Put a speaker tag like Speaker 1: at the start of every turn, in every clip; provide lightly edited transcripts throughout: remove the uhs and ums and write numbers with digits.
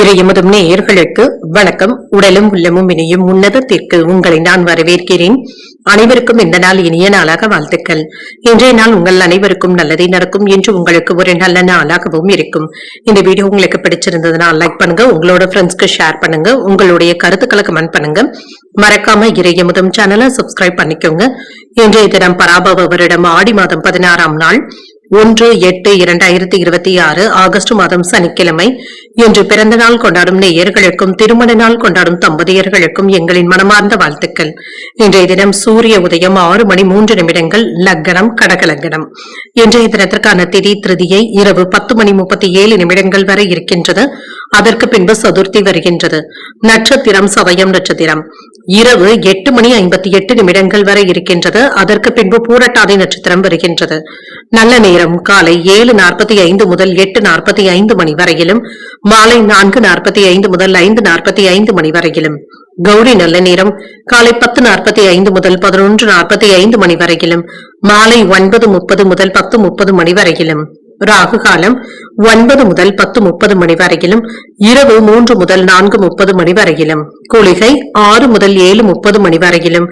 Speaker 1: இறையமுதும் நேயர்களுக்கு வணக்கம். உடலும் உள்ளமும் இணையும் உன்னதத்திற்கு உங்களை நான் வரவேற்கிறேன். அனைவருக்கும் இந்த நாள் இனிய நாளாக வாழ்த்துக்கள். இன்றைய நாள் உங்கள் அனைவருக்கும் நல்லதே நடக்கும் என்று உங்களுக்கு ஒரு நல்ல நாளாகவும் இருக்கும். இந்த வீடியோ உங்களுக்கு பிடிச்சிருந்ததுன்னா லைக் பண்ணுங்க, உங்களோட ஃப்ரெண்ட்ஸ்க்கு ஷேர் பண்ணுங்க, உங்களுடைய கருத்துக்களை கமெண்ட் பண்ணுங்க. மறக்காம இறையமுதும் சேனலை சப்ஸ்கிரைப் பண்ணிக்கோங்க. இன்றைய தினம் பராபவ வருடம் ஆடி மாதம் 16ஆம் நாள் 1/8/2026 ஆகஸ்ட் மாதம் சனிக்கிழமை. இன்று பிறந்த நாள் கொண்டாடும் நேயர்களுக்கும் திருமண நாள் கொண்டாடும் தம்பதியர்களுக்கும் எங்களின் மனமார்ந்த வாழ்த்துக்கள். இன்றைய தினம் சூரிய உதயம் 6:03 லக்னம் கடக லக்னம். இன்றைய தினத்திற்கான திதி திருதியை இரவு 10:37 வரை இருக்கின்றது. அதற்கு பின்பு சதுர்த்தி வருகின்றது. நட்சத்திரம் சதயம் நட்சத்திரம் இரவு 8:58 வரை இருக்கின்றது. அதற்கு பின்பு பூரட்டாதி நட்சத்திரம் வருகின்றது. நல்ல நேரம் காலை 7:45 முதல் 8:45 மணி வரையிலும், மாலை 4:45 முதல் 5:45 மணி வரையிலும். கௌரி நல்ல நேரம் காலை 10:45 முதல் 11:45 மணி வரையிலும், மாலை 9:30 முதல் 10:30 மணி வரையிலும். ராகு காலம் 9 முதல் 10:30 மணி வரையிலும், இரவு 3 முதல் 4:30 மணி வரையிலும். குளிகை 6 முதல் 7:30 மணி வரையிலும்,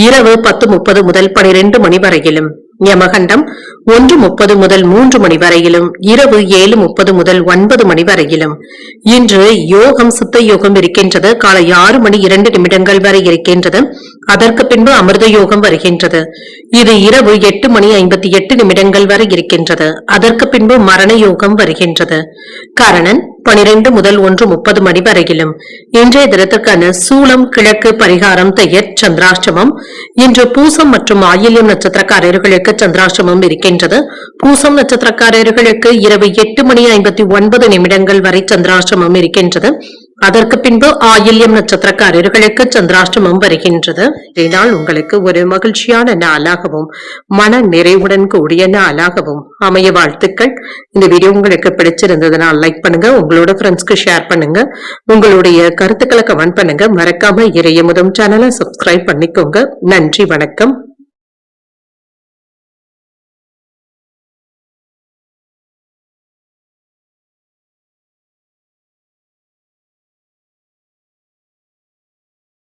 Speaker 1: இரவு 10:30 முதல் 12 மணி வரையிலும். யமகண்டம் 1:30 முதல் 3 மணி வரையிலும், இரவு 7:30 முதல் 9 மணி வரையிலும். இன்று யோகம் சித்த யோகம் இருக்கின்றது. காலை 6:02 வரை இருக்கின்றது. அதற்கு பின்பு அமிர்த யோகம் வருகின்றது. இது இரவு 8:58 வரை இருக்கின்றது. அதற்கு பின்பு மரண யோகம் வருகின்றது. கரணன் 12 முதல் 1:30 மணி வரையிலும். இன்றைய தினத்திற்கான சூலம் கிழக்கு பரிகாரம் பெயர் சந்திராஷ்டமம். இன்று பூசம் மற்றும் ஆயில்யம் நட்சத்திரக்காரர்களுக்கு சந்திராஷ்டமம் இருக்கின்றது. பூசம் நட்சத்திரக்காரர்களுக்கு இரவு 8:59 வரை சந்திராஷ்டமம் இருக்கின்றது. அதற்கு பின்பு ஆயில்யம் நட்சத்திரக்காரர்களுக்கு சந்திராஷ்டமம் வருகின்றது. இதனால் உங்களுக்கு ஒரு மகிழ்ச்சியான நாளாகவும் மன நிறைவுடன் கூடிய நாளாகவும் அமைய வாழ்த்துக்கள். இந்த வீடியோ உங்களுக்கு பிடிச்சிருந்ததுனால் லைக் பண்ணுங்க, உங்களோட ஃப்ரெண்ட்ஸ்க்கு ஷேர் பண்ணுங்க, உங்களுடைய கருத்துக்களை கமெண்ட் பண்ணுங்க. மறக்காம இறையமுதும் சேனலை சப்ஸ்கிரைப் பண்ணிக்கோங்க. நன்றி, வணக்கம்.